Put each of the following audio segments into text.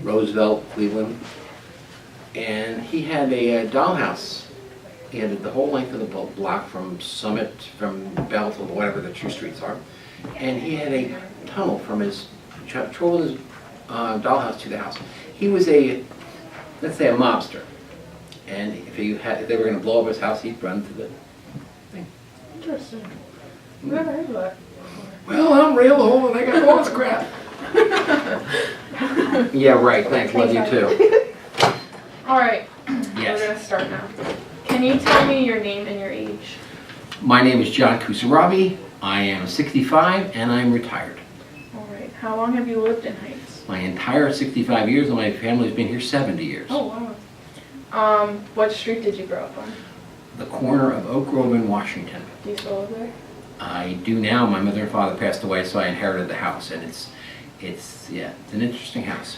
Roosevelt, Cleveland, and he had a dollhouse. He had the whole length of the block from Summit, from Bell to whatever the two streets are, and he had a tunnel from his dollhouse to the house. He was a, let's say, a mobster, and if they were going to blow up his house, he'd run to the thing. Interesting. I've never heard of that. Well, I'm real old and I got all this crap. Yeah, right. Thanks. Love you too. All right. Yes. We're gonna start now. Can you tell me your name and your age? My name is John Kusarabi. I am 65 and I'm retired. All right. How long have you lived in Heights? My entire 65 years, and my family's been here 70 years. Oh wow. What street did you grow up on? The corner of Oak Grove and Washington. Do you still live there? I do now. My mother and father passed away, so I inherited the house, and it's an interesting house.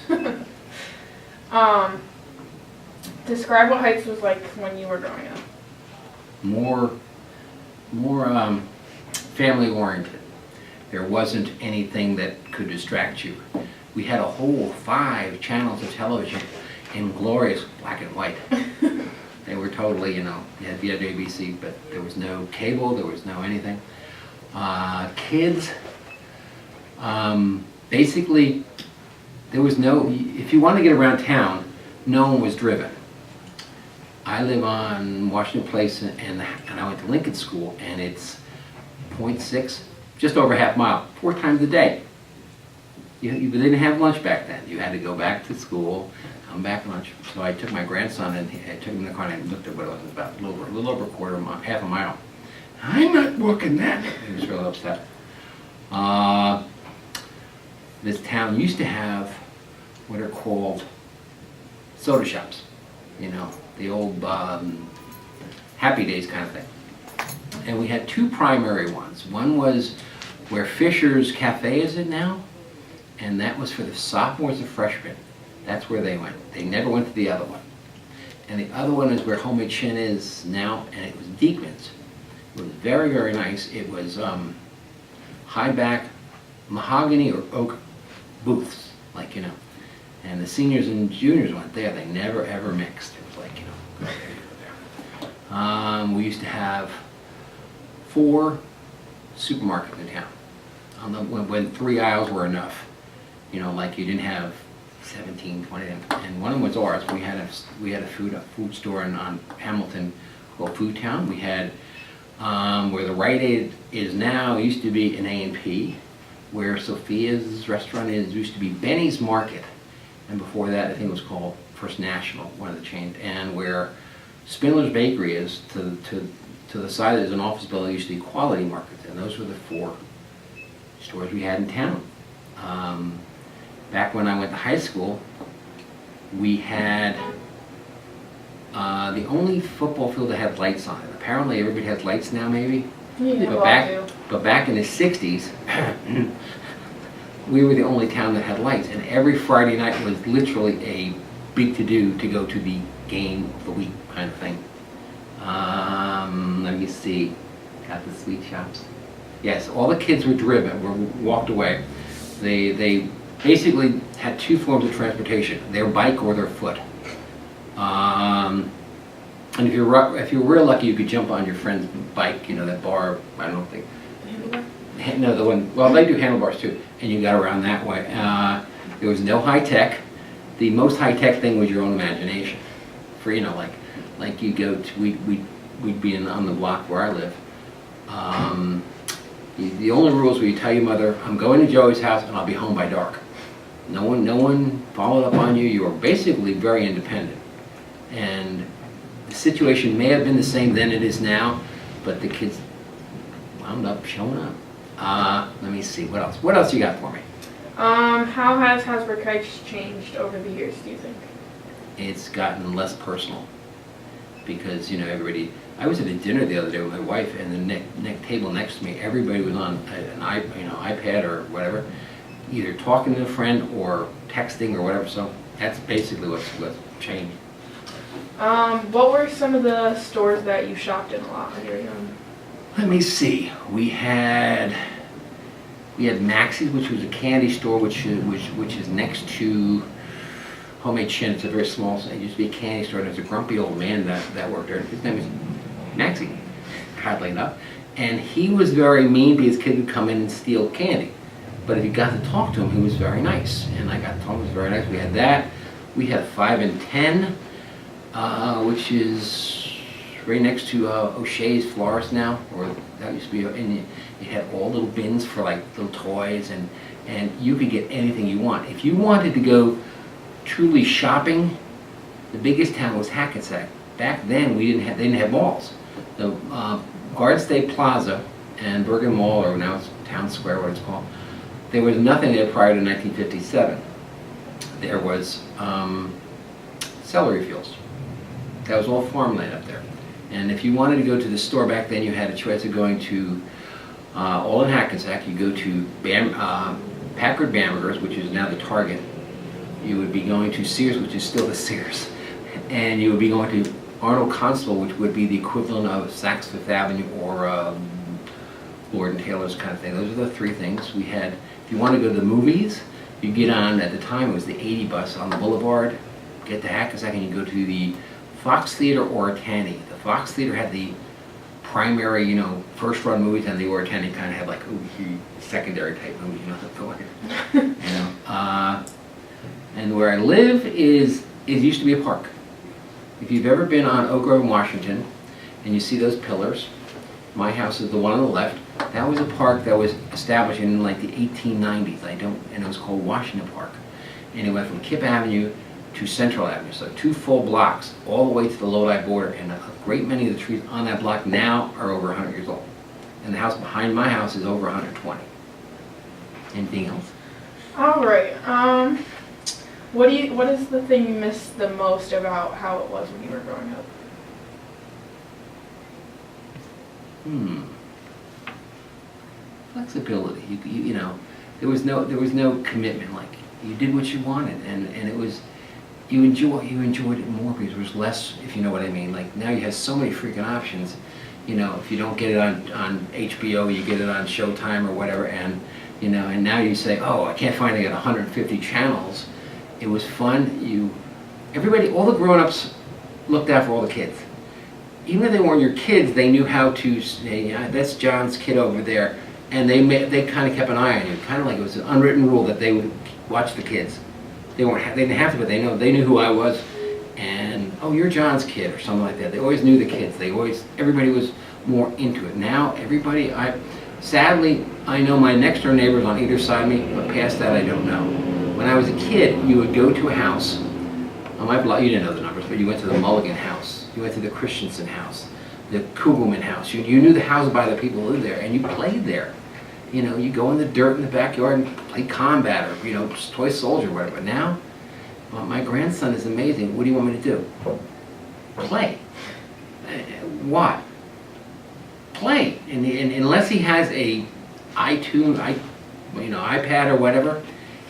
Describe what Heights was like when you were growing up. More family oriented. There wasn't anything that could distract you. We had a whole 5 channels of television in glorious black and white. They were totally, you had ABC, but there was no cable, there was no anything. Kids, basically, there was no, if you wanted to get around town, no one was driven. I live on Washington Place, and I went to Lincoln School, and it's 0.6, just over half mile, 4 times a day. You didn't have lunch back then. You had to go back to school, come back lunch. So I took my grandson and I took him in the car and I looked at what it was about, a little over a quarter mile, half a mile. I'm not walking that. He was real upset. This town used to have what are called soda shops. The old Happy Days kind of thing. And we had 2 primary ones. One was where Fisher's Cafe is it now, and that was for the sophomores and freshmen. That's where they went. They never went to the other one. And the other one is where Homemade Chin is now, and it was Deakman's. It was very, very nice. It was high back mahogany or oak booths, and the seniors and juniors went there. They never ever mixed. It was like, go there, you go there. We used to have 4 supermarkets in town. When 3 aisles were enough, like you didn't have 17, 20, and one of them was ours. We had a food store on Hamilton called Food Town. We had where the Rite Aid is now used to be an A&P, where Sophia's restaurant used to be Benny's Market, and before that I think it was called First National, one of the chains, and where Spindler's Bakery is to the side there's an office building used to be Quality Market, and those were the 4 stores we had in town. Back when I went to high school, we had the only football field that had lights on it. Apparently everybody has lights now, maybe. Yeah, but back in the 60s, we were the only town that had lights, and every Friday night was literally a big to-do to go to the game of the week kind of thing. Let me see. Got the sweet shops. Yes, all the kids were driven, walked away. They basically had 2 forms of transportation: their bike or their foot. And if you're real lucky, you could jump on your friend's bike. That bar. I don't think. No, the one. Well, they do handlebars too, and you got around that way. There was no high tech. The most high tech thing was your own imagination. For like you go to we'd be on the block where I live. The only rules were you tell your mother, I'm going to Joey's house and I'll be home by dark. No one followed up on you. You were basically very independent. And the situation may have been the same then it is now, but the kids wound up showing up. Let me see, what else? What else you got for me? How has Hasbrook Heights changed over the years, do you think? It's gotten less personal because, everybody, I was at a dinner the other day with my wife, and the table next to me, everybody was on an iPad or whatever, either talking to a friend or texting or whatever, so that's basically what's changed. What were some of the stores that you shopped in a lot when you were young? Let me see. We had We had Maxie's, which was a candy store, which is next to Homemade Chin. It's a very small, it used to be a candy store. There's a grumpy old man that worked there. His name was Maxie, oddly enough. And he was very mean because kids would come in and steal candy. But if you got to talk to him, he was very nice. And I got to talk to him, he was very nice. We had that. We had 5 and 10, which is right next to O'Shea's Florist now, or that used to be, and you had all little bins for like little toys, and you could get anything you want. If you wanted to go truly shopping, the biggest town was Hackensack. Back then, they didn't have malls. The Garden State Plaza and Bergen Mall, or now it's Town Square, what it's called, there was nothing there prior to 1957. There was celery fields. That was all farmland up there. And if you wanted to go to the store back then, you had a choice of going to, all in Hackensack, you go to Packard Bamberger's, which is now the Target. You would be going to Sears, which is still the Sears. And you would be going to Arnold Constable, which would be the equivalent of Saks Fifth Avenue or Lord & Taylor's kind of thing. Those are the 3 things we had. If you want to go to the movies, you get on, at the time it was the 80 bus on the boulevard, get to Hackensack, and you go to the Fox Theater or Ortani. The Fox Theater had the primary, first run movies, and the Ortani kind of had like secondary type movies, and where I live it used to be a park. If you've ever been on Oak Grove, Washington, and you see those pillars, my house is the one on the left. That was a park that was established in like the 1890s. And it was called Washington Park. And it went from Kip Avenue to Central Avenue, so 2 full blocks all the way to the Lodi border. And a great many of the trees on that block now are over 100 years old. And the house behind my house is over 120. Anything else? All right. What is the thing you miss the most about how it was when you were growing up? Flexibility. There was no commitment. Like, you did what you wanted, and it was, you enjoyed it more because there was less, if you know what I mean. Like, now you have so many freaking options. If you don't get it on HBO, you get it on Showtime or whatever, and now you say, oh, I can't find it at 150 channels. It was fun. Everybody, all the grown-ups looked out for all the kids. Even if they weren't your kids, they knew how to say, yeah, that's John's kid over there, and they kind of kept an eye on you. Kind of like it was an unwritten rule that they would watch the kids. They didn't have to, but they knew who I was, and oh, you're John's kid or something like that. They always knew the kids. Everybody was more into it. Now sadly, I know my next door neighbors on either side of me, but past that I don't know. When I was a kid, you would go to a house on my block. You didn't know the numbers, but you went to the Mulligan house. You went to the Christensen house, the Kugelman house. You knew the house by the people who lived there, and you played there. You go in the dirt in the backyard and play combat or, toy soldier or whatever. Now, my grandson is amazing. What do you want me to do? Play. What? Play. And unless he has a iPad or whatever,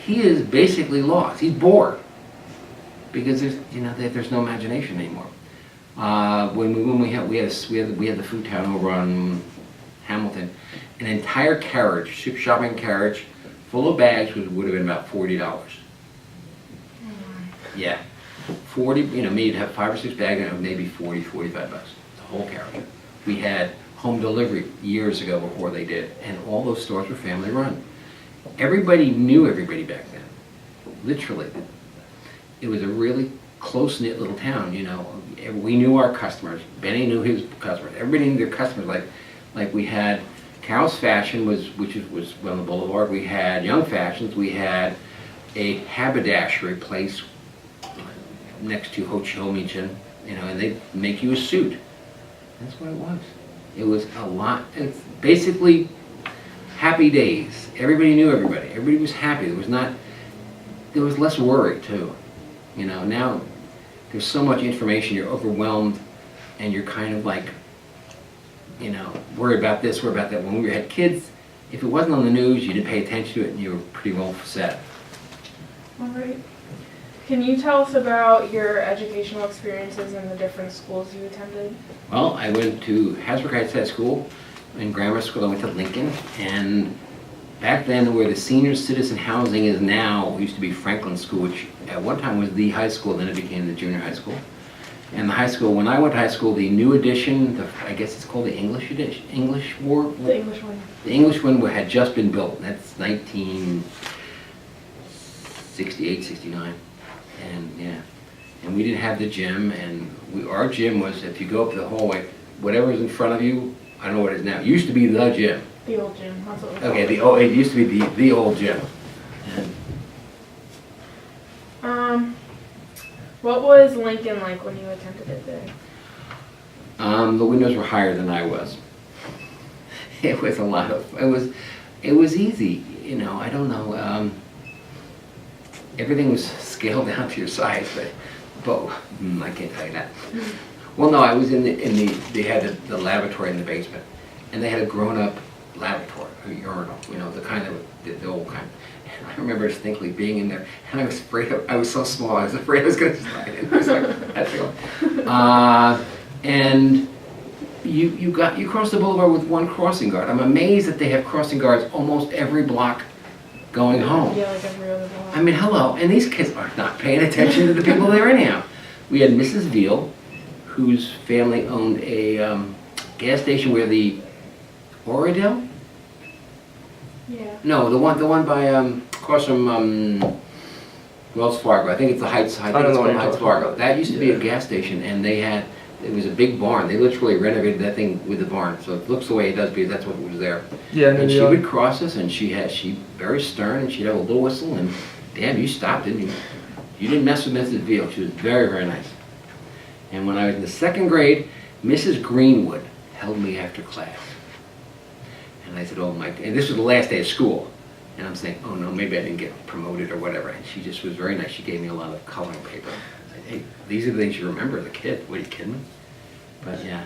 he is basically lost. He's bored because there's no imagination anymore. When we had the food town over on Hamilton, an entire carriage, shopping carriage, full of bags would have been about $40. Yeah, 40. Me, you'd have 5 or 6 bags, and it was maybe $45. The whole carriage. We had home delivery years ago before they did, and all those stores were family run. Everybody knew everybody back then. Literally, it was a really close-knit little town. We knew our customers. Benny knew his customers. Everybody knew their customers. Like we had Carol's Fashion, was on the boulevard. We had Young Fashions. We had a haberdashery place next to Ho Chi Minh, and they make you a suit. That's what it was. It was a lot. It's basically happy days. Everybody knew everybody. Everybody was happy. There was less worry too. Now there's so much information, you're overwhelmed, and you're kind of like, worry about this, worry about that. When we had kids, if it wasn't on the news, you didn't pay attention to it, and you were pretty well set. All right. Can you tell us about your educational experiences in the different schools you attended? Well, I went to Hasbrook Heights High School. In grammar school, I went to Lincoln, and back then where the senior citizen housing is now, used to be Franklin School, which at one time was the high school, then it became the junior high school. And the high school, when I went to high school, the new edition, I guess it's called the English edition, The English one. the English one had just been built. That's 1968, 69. And yeah, and we didn't have the gym, and our gym was, if you go up the hallway, whatever's in front of you, I don't know what it is now. It used to be the gym. The old gym. That's what it was Okay, called. it used to be the old gym. And, What was Lincoln like when you attended it there? the windows were higher than I was. It was a lot of, it was easy, you know, I don't know. Everything was scaled down to your size, but I can't tell you that. Well, no, I was they had the lavatory in the basement, and they had a grown-up lavatory, a urinal, you know, the kind of, the old kind. And I remember distinctly being in there, and I was afraid I was so small, I was afraid I was going to slide in. I was like, that's go. And you cross the boulevard with one crossing guard. I'm amazed that they have crossing guards almost every block going home. Yeah, like every other block. I mean, hello, and these kids are not paying attention to the people there anyhow. We had Mrs. Veal, whose family owned a gas station where the Oradell? Yeah. No, the one by across from Wells Fargo. I think it's the Heights. I think don't it's know what called you're Heights talking Fargo. about. That used to be a Yeah. gas station, and it was a big barn. They literally renovated that thing with the barn, so it looks the way it does because that's what was there. Yeah, And she would cross us, and she very stern, and she'd have a little whistle, and damn, you stopped, didn't you? You didn't mess with Mrs. Veal. She was very, very nice. And when I was in the second grade, Mrs. Greenwood held me after class. And I said, oh my, and this was the last day of school. And I'm saying, oh no, maybe I didn't get promoted or whatever. And she just was very nice. She gave me a lot of coloring paper. I said, hey, these are the things you remember as a kid. What, are you kidding me? But yeah.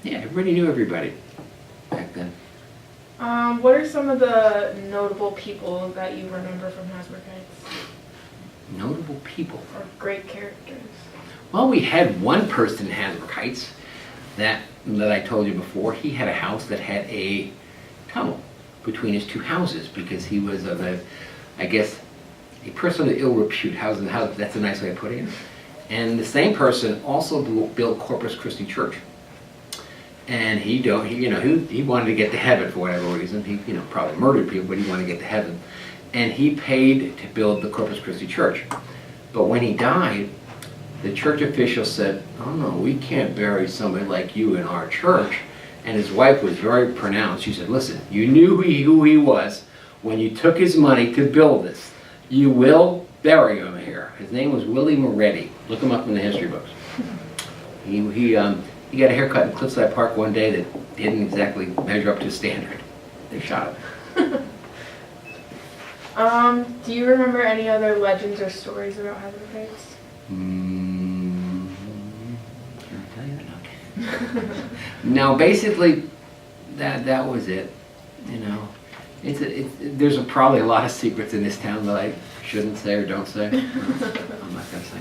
Yeah, everybody knew everybody back then. What are some of the notable people that you remember from Hasbrook Heights? Notable people. Or great characters? Well, we had one person in Hasbrook Heights that I told you before. He had a house that had a tunnel between his two houses because he was of I guess, a person of ill repute. That's a nice way of putting it. And the same person also built Corpus Christi Church. And he wanted to get to heaven for whatever reason. He, probably murdered people, but he wanted to get to heaven. And he paid to build the Corpus Christi Church. But when he died, the church officials said, oh no, we can't bury somebody like you in our church. And his wife was very pronounced. She said, listen, you knew who he was when you took his money to build this. You will bury him here. His name was Willie Moretti. Look him up in the history books. He got a haircut in Cliffside Park one day that didn't exactly measure up to standard. They shot him. Do you remember any other legends or stories about Hasbrook Heights? Can I tell you that? Okay. No, basically, that was it. There's probably a lot of secrets in this town that I shouldn't say or don't say. I'm not gonna say.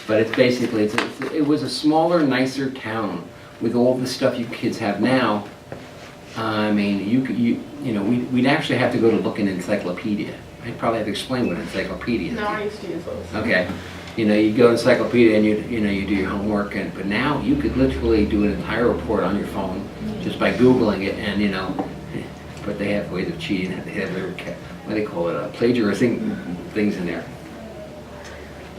But it's basically it was a smaller, nicer town with all the stuff you kids have now. I mean, we'd actually have to go to look in an encyclopedia. I'd probably have to explain what an encyclopedia is. No, I used to use those. Okay. You go to encyclopedia and you do your homework, but now you could literally do an entire report on your phone just by Googling it, and but they have ways of cheating. They have their, what do they call it, plagiarizing things in there.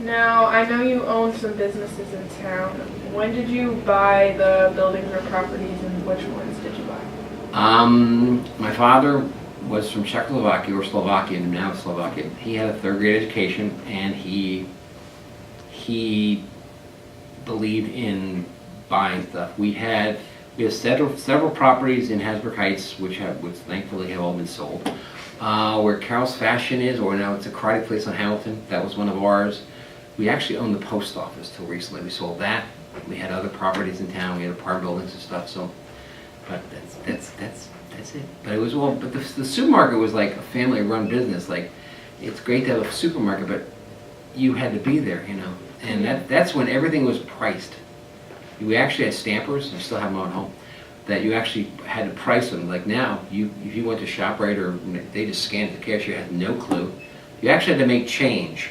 Now, I know you own some businesses in town. When did you buy the buildings or properties, and which ones did you buy? My father was from Czechoslovakia, or Slovakia, now Slovakia. He had a third grade education, and he believed in buying stuff. We have several properties in Hasbrook Heights, which thankfully have all been sold. Where Carol's Fashion is, or now it's a karate place on Hamilton, that was one of ours. We actually owned the post office till recently. We sold that. We had other properties in town. We had apartment buildings and stuff. So, but that's it. But it was all. But the supermarket was like a family-run business. Like, it's great to have a supermarket, but you had to be there, And that's when everything was priced. We actually had stampers, and still have them at home. that you actually had to price them. Like now, if you went to ShopRite or they just scanned it, the cashier had no clue. You actually had to make change.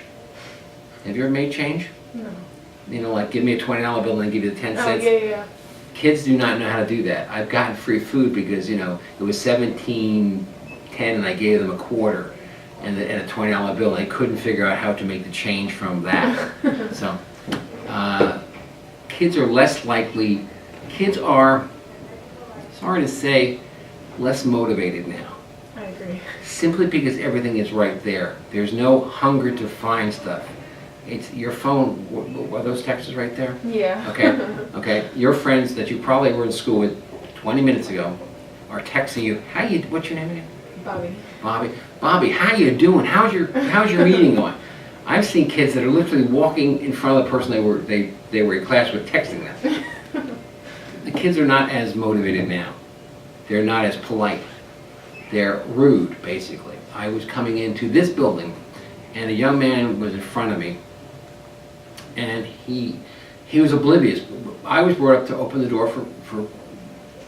Have you ever made change? No. You know, like give me a $20 bill and then give you the 10 Oh, cents. yeah. Kids do not know how to do that. I've gotten free food because, you know, it was $17.10 and I gave them a quarter and a $20 bill. And they couldn't figure out how to make the change from that. So, kids are less likely, kids are, sorry to say, less motivated now. I agree. Simply because everything is right there. There's no hunger to find stuff. It's your phone, were those texts right there? Yeah. Okay. Your friends that you probably were in school with 20 minutes ago are texting you, what's your name again? Bobby, how you doing? How's your meeting going? I've seen kids that are literally walking in front of the person they were in class with texting them. The kids are not as motivated now. They're not as polite. They're rude, basically. I was coming into this building and a young man was in front of me and he was oblivious. I was brought up to open the door for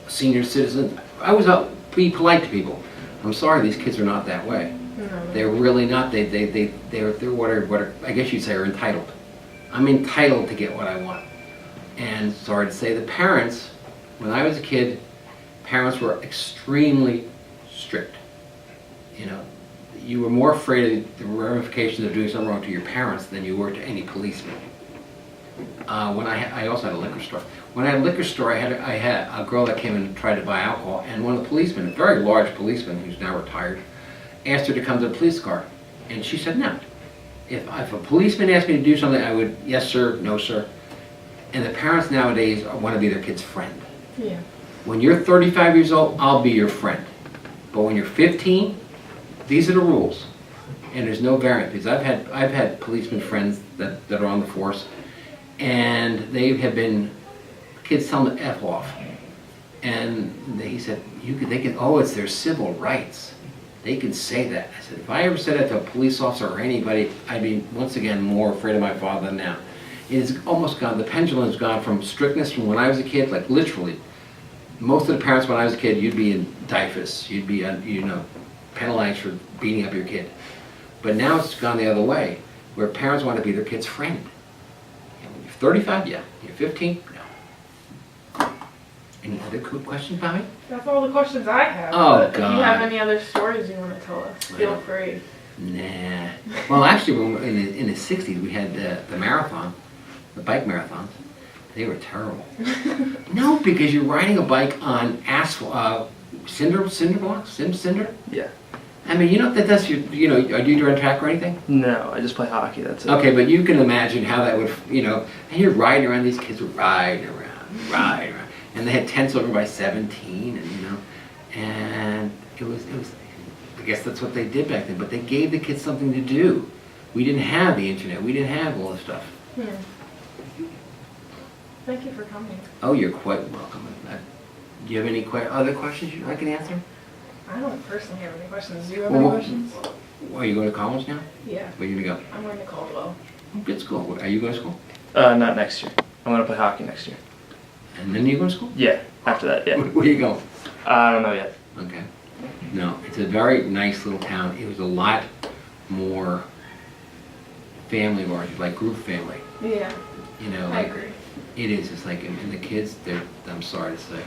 senior citizens. I was up be polite to people. I'm sorry, these kids are not that way. No. They're really not. They're what I guess you'd say are entitled. I'm entitled to get what I want. And sorry to say, the parents, when I was a kid, parents were extremely strict. You know, you were more afraid of the ramifications of doing something wrong to your parents than you were to any policeman. I also had a liquor store. When I had a liquor store, I had a girl that came in and tried to buy alcohol, and one of the policemen, a very large policeman who's now retired, asked her to come to the police car, and she said no. If a policeman asked me to do something, I would, yes sir, no sir. And the parents nowadays want to be their kid's friend. Yeah. When you're 35 years old, I'll be your friend. But when you're 15, these are the rules, and there's no variant. Because I've had policeman friends that are on the force, and they have been, kids tell them to F off. And he said, they can, oh, it's their civil rights. They can say that. I said, if I ever said that to a police officer or anybody, I'd be, once again, more afraid of my father than now. It's almost gone, the pendulum has gone from strictness from when I was a kid, like literally. Most of the parents when I was a kid, you'd be in DIFUS. You'd be, penalized for beating up your kid. But now it's gone the other way, where parents want to be their kid's friend. When you're 35, yeah. You're 15, no. Any other cool questions, Bobby? That's all the questions I have. Oh, but God. If you have any other stories you want to tell us, feel free. Nah. Well, actually, in the 60s, we had the marathon, the bike marathons. They were terrible. No, because you're riding a bike on asphalt, cinder blocks, cinder. Yeah. I mean, you know that that's your, do you run track or anything? No, I just play hockey, that's it. Okay, but you can imagine how that would, and you're riding around, these kids were riding around, and they had tents over by 17, and it was, I guess that's what they did back then, but they gave the kids something to do. We didn't have the internet, we didn't have all this stuff. Thank you for coming. Oh, you're quite welcome. Do you have any other questions I can answer? I don't personally have any questions. Do you have any questions? Are you going to college now? Yeah. Where are you going to go? I'm going to Caldwell. Good school. Are you going to school? Not next year. I'm going to play hockey next year. And then you go to school? Yeah, after that, yeah. Where are you going? I don't know yet. Okay. No, it's a very nice little town. It was a lot more family-oriented, like group family. Yeah. I agree. It is. It's like, and the kids, I'm sorry to say,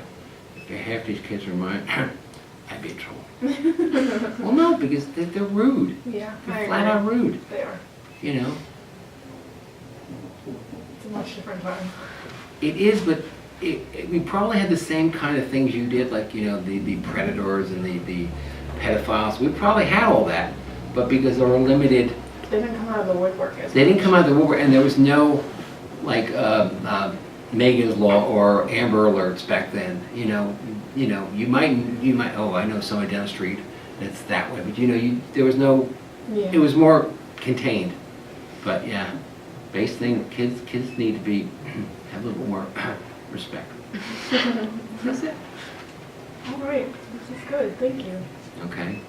if half these kids are mine, I'd be in trouble. Well, no, because they're rude. Yeah, They're flat out rude. They are. You know? It's a much different time. It is, but we probably had the same kind of things you did, like, the predators and the pedophiles. We probably had all that, but because they were limited. They didn't come out of the woodwork as They didn't come out of the woodwork, and there was no, like, Megan's Law or Amber Alerts back then. You might, oh, I know somebody down the street that's that way, but there was no, Yeah. it was more contained. But yeah, base thing, kids need to have a little more respect. That's it. All right. This is good. Thank you. Okay.